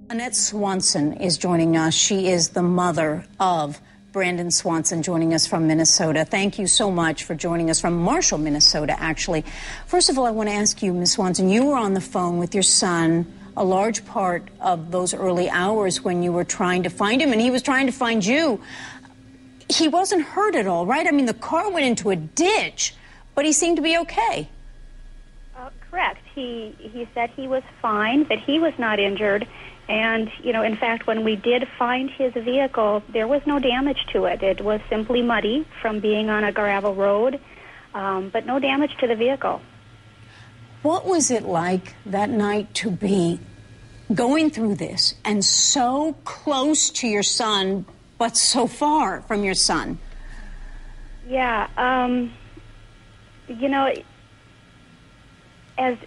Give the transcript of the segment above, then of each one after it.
Annette Swanson is joining us. She is the mother of Brandon Swanson, joining us from Minnesota. Thank you so much for joining us from Marshall, Minnesota, actually. First of all, I want to ask you, Ms. Swanson, you were on the phone with your son a large part of those early hours when you were trying to find him, and he was trying to find you. He wasn't hurt at all, right? I mean, the car went into a ditch, but he seemed to be okay. Correct. He said he was fine, that he was not injured. And, you know, in fact, when we did find his vehicle, there was no damage to it. It was simply muddy from being on a gravel road, but no damage to the vehicle. What was it like that night to be going through this and so close to your son, but so far from your son? Yeah, you know, as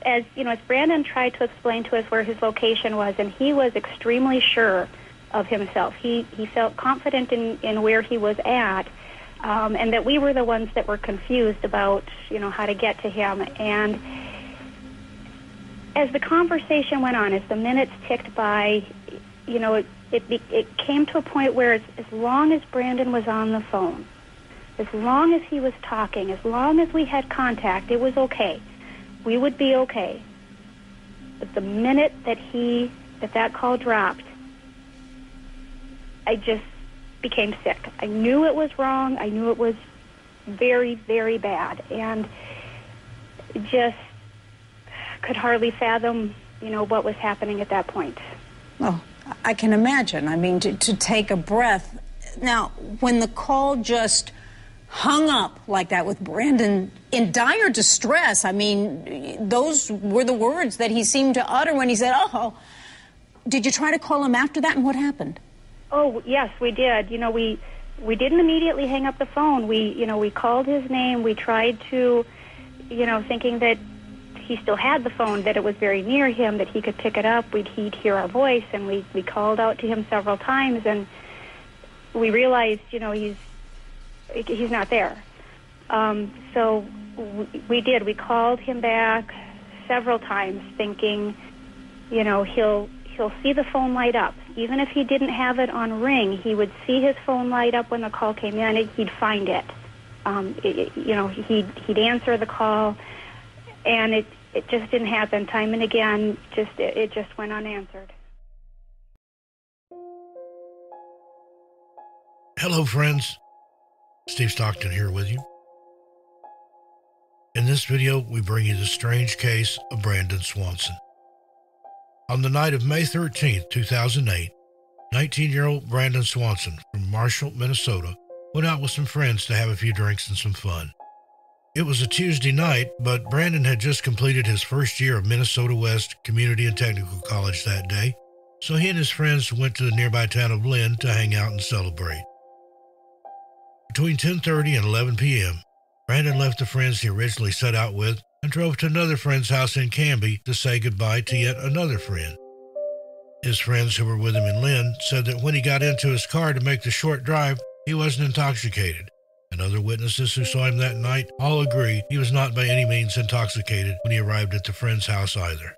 Brandon tried to explain to us where his location was, and he was extremely sure of himself. He felt confident in where he was at, and that we were the ones that were confused about, you know, how to get to him. And as the conversation went on, as the minutes ticked by, you know, it came to a point where as long as Brandon was on the phone, as long as he was talking, as long as we had contact, it was okay. We would be okay. But the minute that call dropped, I just became sick. I knew it was wrong. I knew it was very, very bad. And just could hardly fathom, you know, what was happening at that point. Well, I can imagine. I mean, to take a breath. Now, when the call just hung up like that with Brandon in dire distress, I mean, those were the words that he seemed to utter when he said, "Oh." Did you try to call him after that, and what happened? Oh, yes, we did. You know, we didn't immediately hang up the phone. We called his name. We tried to, you know, thinking that he still had the phone, that it was very near him, that he could pick it up. He'd hear our voice, and we called out to him several times, and we realized, you know, he's not there. So we did. We called him back several times, thinking, you know, he'll see the phone light up. Even if he didn't have it on ring, he would see his phone light up when the call came in, and he'd find it. You know, he'd answer the call, and it just didn't happen. Time and again, it just went unanswered. Hello, friends. Steve Stockton here with you. In this video, we bring you the strange case of Brandon Swanson. On the night of May 13, 2008, 19-year-old Brandon Swanson from Marshall, Minnesota, went out with some friends to have a few drinks and some fun. It was a Tuesday night, but Brandon had just completed his first year of Minnesota West Community and Technical College that day, so he and his friends went to the nearby town of Lynn to hang out and celebrate. Between 10:30 and 11 p.m., Brandon left the friends he originally set out with and drove to another friend's house in Canby to say goodbye to yet another friend. His friends who were with him in Lynn said that when he got into his car to make the short drive, he wasn't intoxicated, and other witnesses who saw him that night all agree he was not by any means intoxicated when he arrived at the friend's house either.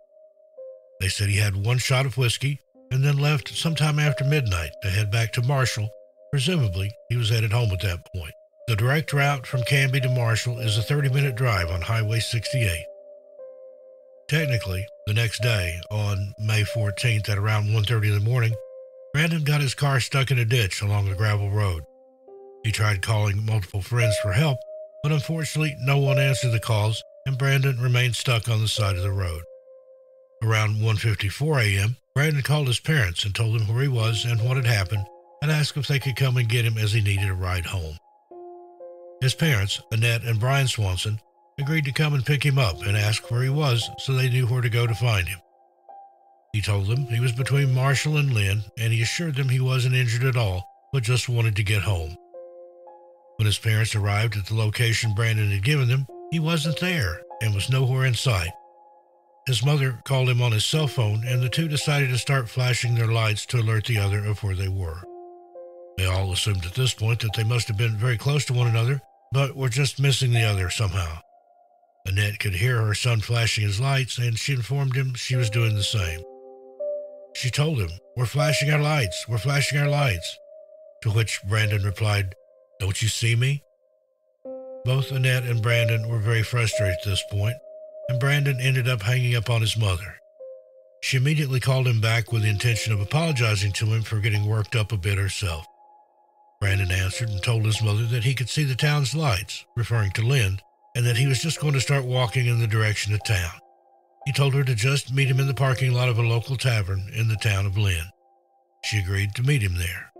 They said he had one shot of whiskey and then left sometime after midnight to head back to Marshall. Presumably, he was headed home at that point. The direct route from Canby to Marshall is a 30-minute drive on Highway 68. Technically, the next day, on May 14th at around 1:30 in the morning, Brandon got his car stuck in a ditch along a gravel road. He tried calling multiple friends for help, but unfortunately no one answered the calls, and Brandon remained stuck on the side of the road. Around 1:54 a.m., Brandon called his parents and told them where he was and what had happened, and asked if they could come and get him as he needed a ride home. His parents, Annette and Brian Swanson, agreed to come and pick him up and ask where he was so they knew where to go to find him. He told them he was between Marshall and Lynn, and he assured them he wasn't injured at all, but just wanted to get home. When his parents arrived at the location Brandon had given them, he wasn't there and was nowhere in sight. His mother called him on his cell phone, and the two decided to start flashing their lights to alert the other of where they were. They all assumed at this point that they must have been very close to one another, but were just missing the other somehow. Annette could hear her son flashing his lights, and she informed him she was doing the same. She told him, "We're flashing our lights, we're flashing our lights." To which Brandon replied, "Don't you see me?" Both Annette and Brandon were very frustrated at this point, and Brandon ended up hanging up on his mother. She immediately called him back with the intention of apologizing to him for getting worked up a bit herself. Brandon answered and told his mother that he could see the town's lights, referring to Lynn, and that he was just going to start walking in the direction of town. He told her to just meet him in the parking lot of a local tavern in the town of Lynn. She agreed to meet him there.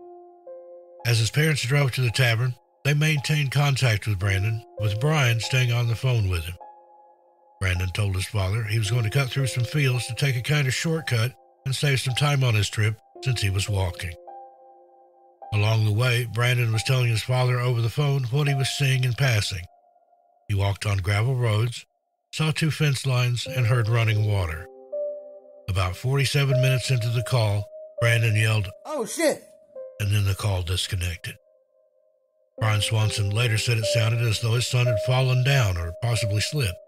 As his parents drove to the tavern, they maintained contact with Brandon, with Brian staying on the phone with him. Brandon told his father he was going to cut through some fields to take a kind of shortcut and save some time on his trip since he was walking. Along the way, Brandon was telling his father over the phone what he was seeing in passing. He walked on gravel roads, saw 2 fence lines, and heard running water. About 47 minutes into the call, Brandon yelled, "Oh, shit!" and then the call disconnected. Brian Swanson later said it sounded as though his son had fallen down or possibly slipped.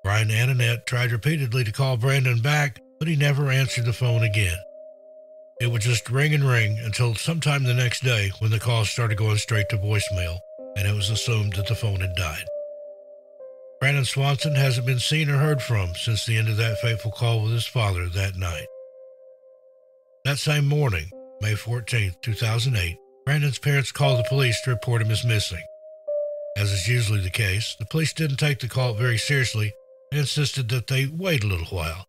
Brian and Annette tried repeatedly to call Brandon back, but he never answered the phone again. It would just ring and ring until sometime the next day when the calls started going straight to voicemail, and it was assumed that the phone had died. Brandon Swanson hasn't been seen or heard from since the end of that fateful call with his father that night. That same morning, May 14, 2008, Brandon's parents called the police to report him as missing. As is usually the case, the police didn't take the call very seriously and insisted that they wait a little while,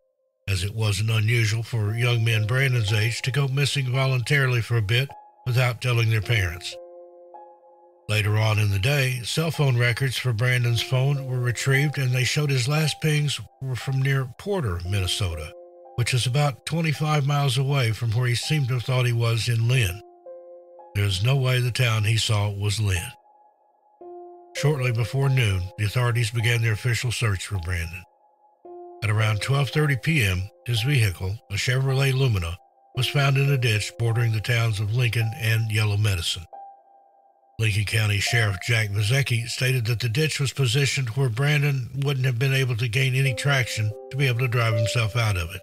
as it wasn't unusual for young men Brandon's age to go missing voluntarily for a bit without telling their parents. Later on in the day, cell phone records for Brandon's phone were retrieved, and they showed his last pings were from near Porter, Minnesota, which is about 25 miles away from where he seemed to have thought he was in Lynn. There's no way the town he saw was Lynn. Shortly before noon, the authorities began their official search for Brandon. At around 12:30 p.m., his vehicle, a Chevrolet Lumina, was found in a ditch bordering the towns of Lincoln and Yellow Medicine. Lincoln County Sheriff Jack Vizecki stated that the ditch was positioned where Brandon wouldn't have been able to gain any traction to be able to drive himself out of it.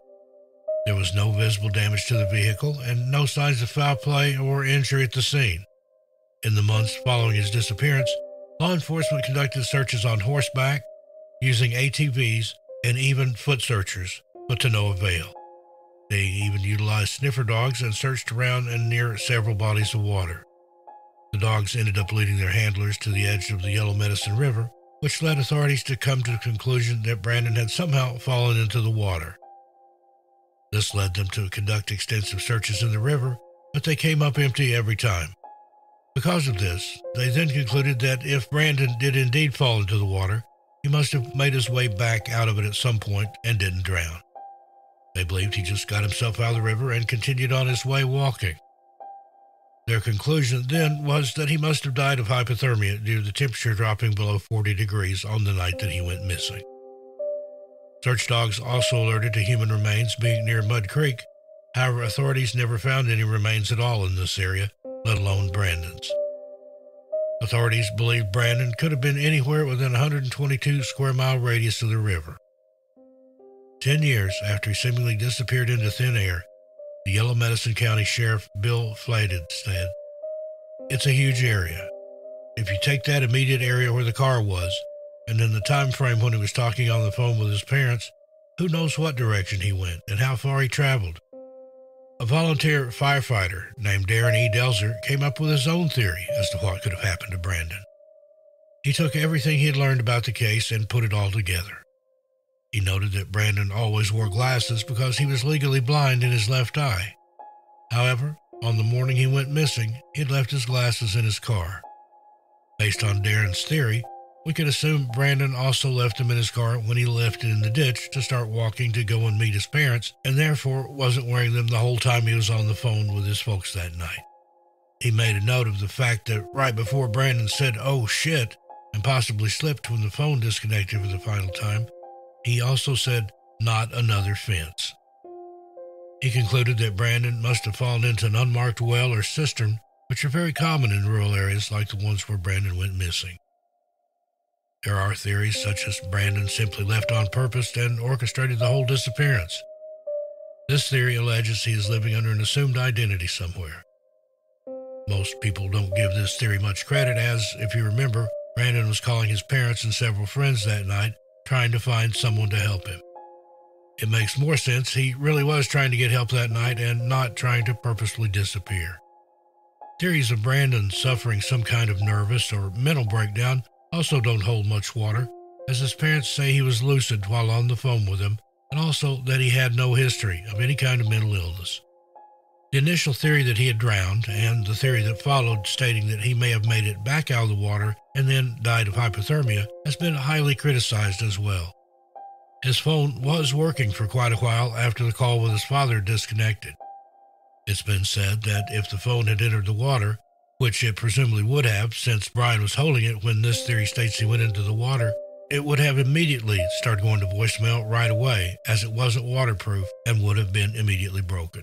There was no visible damage to the vehicle and no signs of foul play or injury at the scene. In the months following his disappearance, law enforcement conducted searches on horseback, using ATVs, and even foot searchers, but to no avail. They even utilized sniffer dogs and searched around and near several bodies of water. The dogs ended up leading their handlers to the edge of the Yellow Medicine River, which led authorities to come to the conclusion that Brandon had somehow fallen into the water. This led them to conduct extensive searches in the river, but they came up empty every time. Because of this, they then concluded that if Brandon did indeed fall into the water, he must have made his way back out of it at some point and didn't drown. They believed he just got himself out of the river and continued on his way walking. Their conclusion then was that he must have died of hypothermia due to the temperature dropping below 40 degrees on the night that he went missing. Search dogs also alerted to human remains being near Mud Creek. However, authorities never found any remains at all in this area, let alone Brandon's. Authorities believe Brandon could have been anywhere within a 122 square mile radius of the river. 10 years after he seemingly disappeared into thin air, the Yellow Medicine County Sheriff Bill Flated said, "It's a huge area. If you take that immediate area where the car was, and then the time frame when he was talking on the phone with his parents, who knows what direction he went and how far he traveled." A volunteer firefighter named Darren E. Delzer came up with his own theory as to what could have happened to Brandon. He took everything he had learned about the case and put it all together. He noted that Brandon always wore glasses because he was legally blind in his left eye. However, on the morning he went missing, he had left his glasses in his car. Based on Darren's theory, we could assume Brandon also left them in his car when he left it in the ditch to start walking to go and meet his parents, and therefore wasn't wearing them the whole time he was on the phone with his folks that night. He made a note of the fact that right before Brandon said, "Oh shit," and possibly slipped when the phone disconnected for the final time, he also said, "Not another fence." He concluded that Brandon must have fallen into an unmarked well or cistern, which are very common in rural areas like the ones where Brandon went missing. There are theories such as Brandon simply left on purpose and orchestrated the whole disappearance. This theory alleges he is living under an assumed identity somewhere. Most people don't give this theory much credit as, if you remember, Brandon was calling his parents and several friends that night, trying to find someone to help him. It makes more sense he really was trying to get help that night and not trying to purposely disappear. Theories of Brandon suffering some kind of nervous or mental breakdown also don't hold much water, as his parents say he was lucid while on the phone with him, and also that he had no history of any kind of mental illness. The initial theory that he had drowned, and the theory that followed stating that he may have made it back out of the water and then died of hypothermia, has been highly criticized as well. His phone was working for quite a while after the call with his father disconnected. It's been said that if the phone had entered the water, which it presumably would have since Brian was holding it when this theory states he went into the water, it would have immediately started going to voicemail right away, as it wasn't waterproof and would have been immediately broken.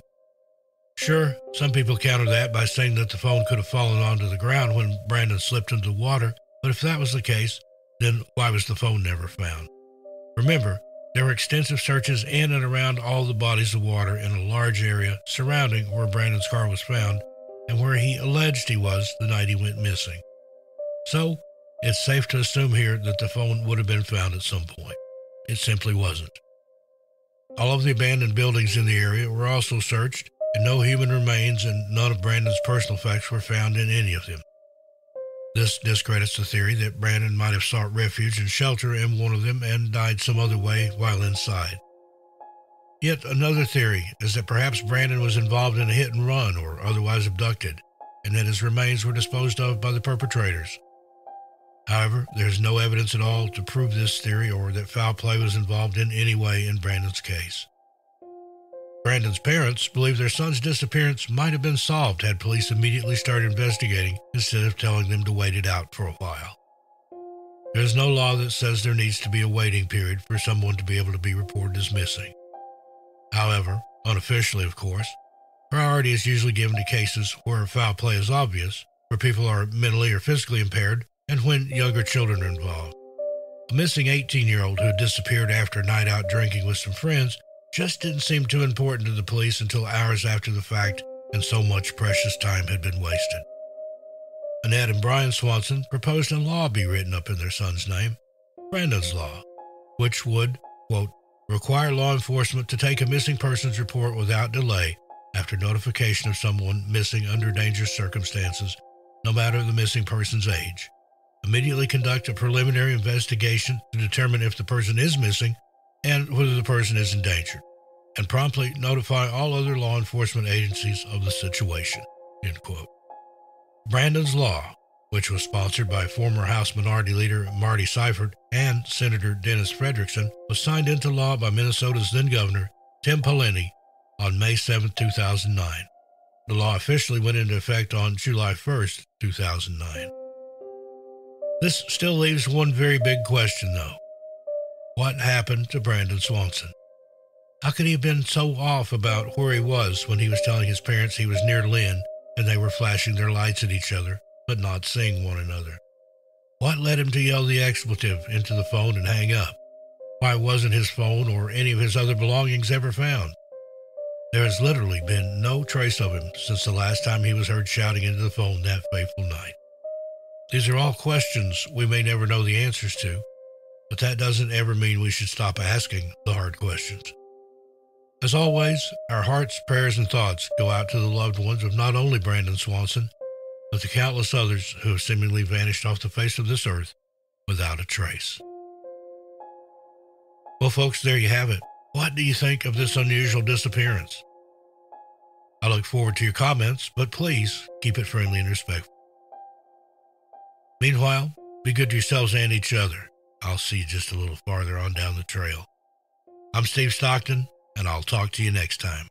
Sure, some people counter that by saying that the phone could have fallen onto the ground when Brandon slipped into the water, but if that was the case, then why was the phone never found? Remember, there were extensive searches in and around all the bodies of water in a large area surrounding where Brandon's car was found and where he alleged he was the night he went missing. So, it's safe to assume here that the phone would have been found at some point. It simply wasn't. All of the abandoned buildings in the area were also searched, and no human remains and none of Brandon's personal effects were found in any of them. This discredits the theory that Brandon might have sought refuge and shelter in one of them and died some other way while inside. Yet another theory is that perhaps Brandon was involved in a hit and run or otherwise abducted, and that his remains were disposed of by the perpetrators. However, there is no evidence at all to prove this theory or that foul play was involved in any way in Brandon's case. Brandon's parents believe their son's disappearance might have been solved had police immediately started investigating instead of telling them to wait it out for a while. There is no law that says there needs to be a waiting period for someone to be able to be reported as missing. However, unofficially of course, priority is usually given to cases where foul play is obvious, where people are mentally or physically impaired, and when younger children are involved. A missing 18-year-old who had disappeared after a night out drinking with some friends just didn't seem too important to the police until hours after the fact, and so much precious time had been wasted. Annette and Brian Swanson proposed a law be written up in their son's name, Brandon's Law, which would, quote, require law enforcement to take a missing persons report without delay after notification of someone missing under dangerous circumstances, no matter the missing person's age. Immediately conduct a preliminary investigation to determine if the person is missing and whether the person is endangered, and promptly notify all other law enforcement agencies of the situation, end quote. Brandon's Law, which was sponsored by former House Minority Leader Marty Seifert and Senator Dennis Frederickson, was signed into law by Minnesota's then-Governor Tim Pawlenty on May 7, 2009. The law officially went into effect on July 1, 2009. This still leaves one very big question, though. What happened to Brandon Swanson? How could he have been so off about where he was when he was telling his parents he was near Lynn and they were flashing their lights at each other, but not seeing one another? What led him to yell the expletive into the phone and hang up? Why wasn't his phone or any of his other belongings ever found? There has literally been no trace of him since the last time he was heard shouting into the phone that fateful night. These are all questions we may never know the answers to, but that doesn't ever mean we should stop asking the hard questions. As always, our hearts, prayers, and thoughts go out to the loved ones of not only Brandon Swanson, but the countless others who have seemingly vanished off the face of this earth without a trace. Well, folks, there you have it. What do you think of this unusual disappearance? I look forward to your comments, but please keep it friendly and respectful. Meanwhile, be good to yourselves and each other. I'll see you just a little farther on down the trail. I'm Steve Stockton, and I'll talk to you next time.